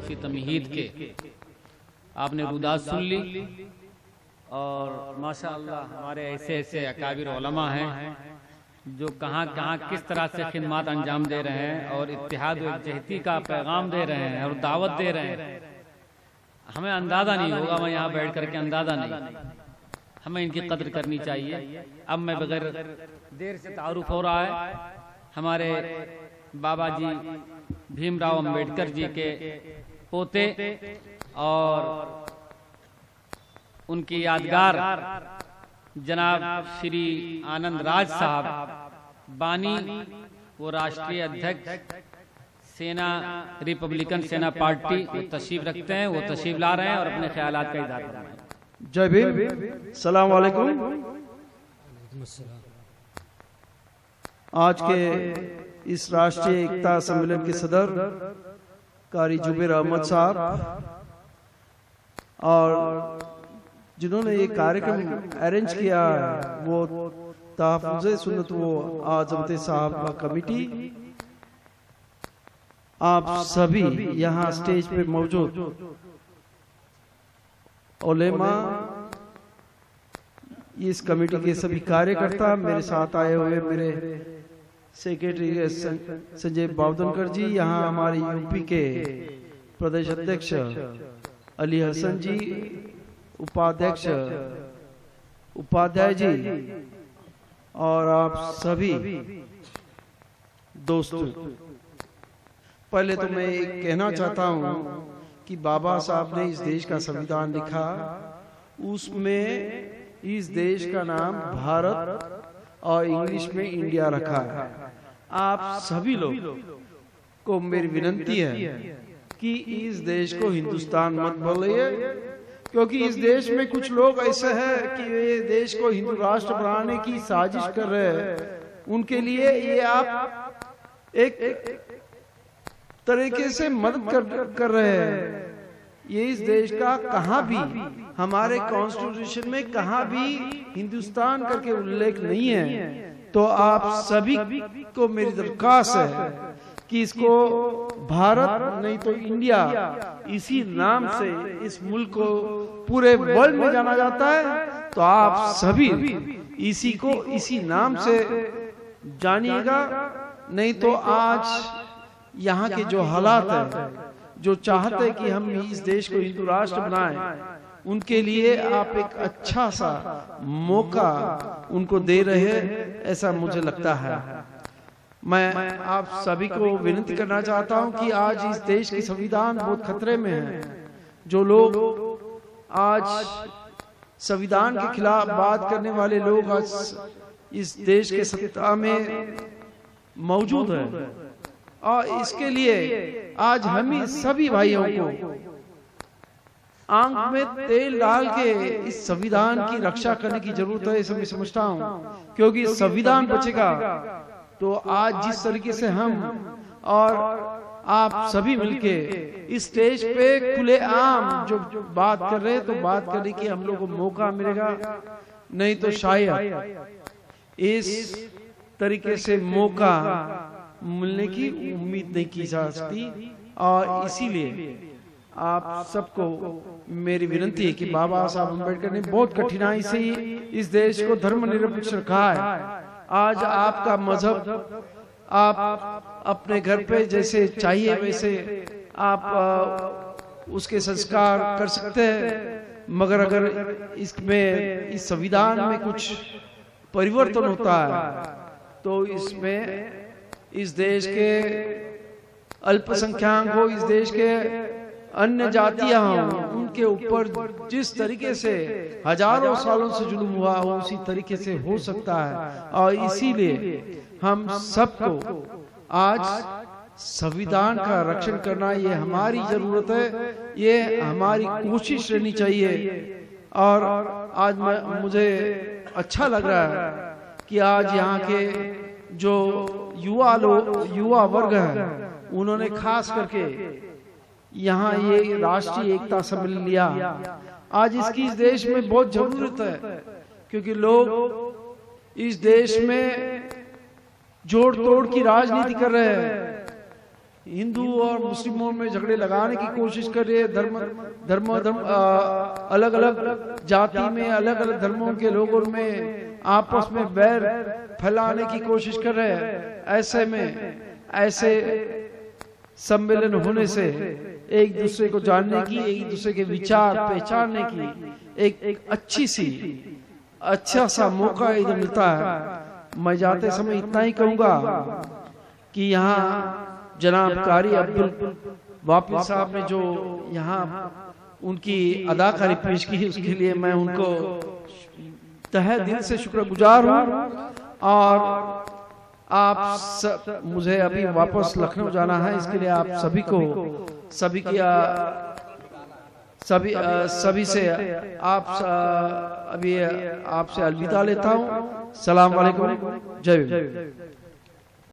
अच्छी तमहीद के आपने रुदात सुन ली। और माशाअल्लाह हमारे ऐसे ऐसे अकाबिर उलमा हैं जो कहाँ कहाँ किस तरह से खिदमत अंजाम दे रहे हैं और इत्तिहाद व यकजहती का पैगाम दे रहे हैं और दावत दे रहे हैं। हमें अंदाज़ा नहीं होगा, मैं यहाँ बैठ करके अंदाज़ा नहीं, हमें इनकी कद्र करनी चाहिए। अब मैं बगैर देर से तारुफ हो रहा है, हमारे बाबा जी भीमराव अंबेडकर जी के पोते और उनकी यादगार जनाब श्री आनंद राज साहब बानी, वो राष्ट्रीय अध्यक्ष सेना रिपब्लिकन सेना पार्टी, वो तशरीफ रखते हैं, वो तशरीफ ला रहे हैं और अपने ख्यालात का इज़हार कर रहे हैं। जय भीम, सलाम वालेकुम। आज के इस राष्ट्रीय एकता सम्मेलन के सदर कारी जुबेर अहमद साहब और जिन्होंने ये कार्यक्रम अरेंज किया, वो तहफ़्फ़ुज़ सुन्नत व आज़मत साहब का कमेटी, आप सभी यहाँ स्टेज पे मौजूद उलेमा, इस कमेटी के सभी कार्यकर्ता, मेरे साथ आए हुए मेरे सेक्रेटरी संजय बावधनकर जी, यहाँ हमारे यूपी के प्रदेश अध्यक्ष अली हसन जी, उपाध्यक्ष उपाध्याय जी, और आप सभी दोस्तों, पहले तो मैं एक कहना चाहता हूँ कि बाबा साहब ने इस देश का संविधान लिखा, उसमें इस देश का नाम भारत और इंग्लिश में इंडिया रखा है। आप सभी लोग को मेरी विनती है कि इस देश को हिंदुस्तान मत बोलिए, क्योंकि इस देश में कुछ लोग ऐसे हैं कि ये देश को हिंदू राष्ट्र बनाने की साजिश कर रहे हैं। उनके लिए ये आप एक तरीके से मदद कर रहे हैं। ये इस देश का कहाँ भी, हमारे कॉन्स्टिट्यूशन में कहाँ भी हिंदुस्तान करके उल्लेख नहीं है। तो आप सभी को मेरी दरख्वास्त है कि इसको भारत नहीं तो इंडिया, इसी नाम से इस मुल्क को पूरे वर्ल्ड में जाना जाता है। तो आप सभी इसी को इसी नाम से जानिएगा, नहीं तो आज यहाँ के जो हालात है, जो चाहते हैं कि हम इस देश को हिंदू राष्ट्र बनाएं, उनके लिए आप एक अच्छा सा मौका उनको दे रहे हैं, ऐसा मुझे लगता है। मैं आप सभी को विनती करना चाहता हूं कि आज इस देश की संविधान बहुत खतरे में है। जो लोग आज संविधान के खिलाफ बात करने वाले लोग आज इस देश के सत्ता में मौजूद हैं, और इसके लिए आज हम ही सभी भाइयों को आंख में तेल डाल के इस संविधान की रक्षा करने की जरूरत है, ऐसा मैं समझता हूँ। क्योंकि संविधान बचेगा तो आज जिस तरीके से हम और आप सभी मिलके इस स्टेज पे खुले आम जो बात कर रहे हैं, तो बात करने की हम लोग को मौका मिलेगा, नहीं तो शायद इस तरीके से मौका मिलने की उम्मीद नहीं की जा सकती। और इसीलिए आप सबको मेरी विनती है कि बाबा साहब अम्बेडकर ने बहुत कठिनाई से इस देश को धर्मनिरपेक्ष रखा है। आज आपका मजहब आप अपने घर पे जैसे चाहिए वैसे आप उसके संस्कार कर सकते हैं, मगर अगर इसमें इस संविधान में कुछ परिवर्तन होता है तो इसमें इस देश के अल्पसंख्यक हो, इस देश के अन्य जातियां हों, उनके ऊपर जिस तरीके से हजारों सालों से जुल्म हुआ हो उसी तरीके से हो सकता है। और इसीलिए हम सबको आज संविधान का रक्षण करना ये हमारी जरूरत है, ये हमारी कोशिश रहनी चाहिए। और आज मुझे अच्छा लग रहा है कि आज यहाँ के जो युवा वर्ग है उन्होंने खास करके यहाँ ये राष्ट्रीय एकता सम्मेलन लिया। आज इसकी इस देश में बहुत जरूरत है, क्योंकि लोग इस देश में जोड़ तोड़ की राजनीति कर रहे हैं। हिंदू और मुस्लिमों में झगड़े लगाने की कोशिश कर रहे हैं, धर्म अलग अलग जाति में अलग अलग धर्मों के लोगों में आपस में बैर फैलाने की कोशिश कर रहे हैं। ऐसे में ऐसे सम्मेलन होने से एक दूसरे को जानने की, एक दूसरे के विचार पहचानने की एक अच्छा सा मौका इधर मिलता है। मैं जाते समय इतना ही कहूंगा कि यहाँ जनाब कारी अब्दुल वापिल साहब ने जो यहाँ उनकी अदाकारी पेश की, उसके लिए मैं उनको तहे दिल से शुक्रगुजार हूँ। और आप मुझे अभी वापस लखनऊ जाना है, इसके लिए आप सभी से अभी आपसे अलविदा लेता हूँ। सलाम वालेकुम, जय हिंद।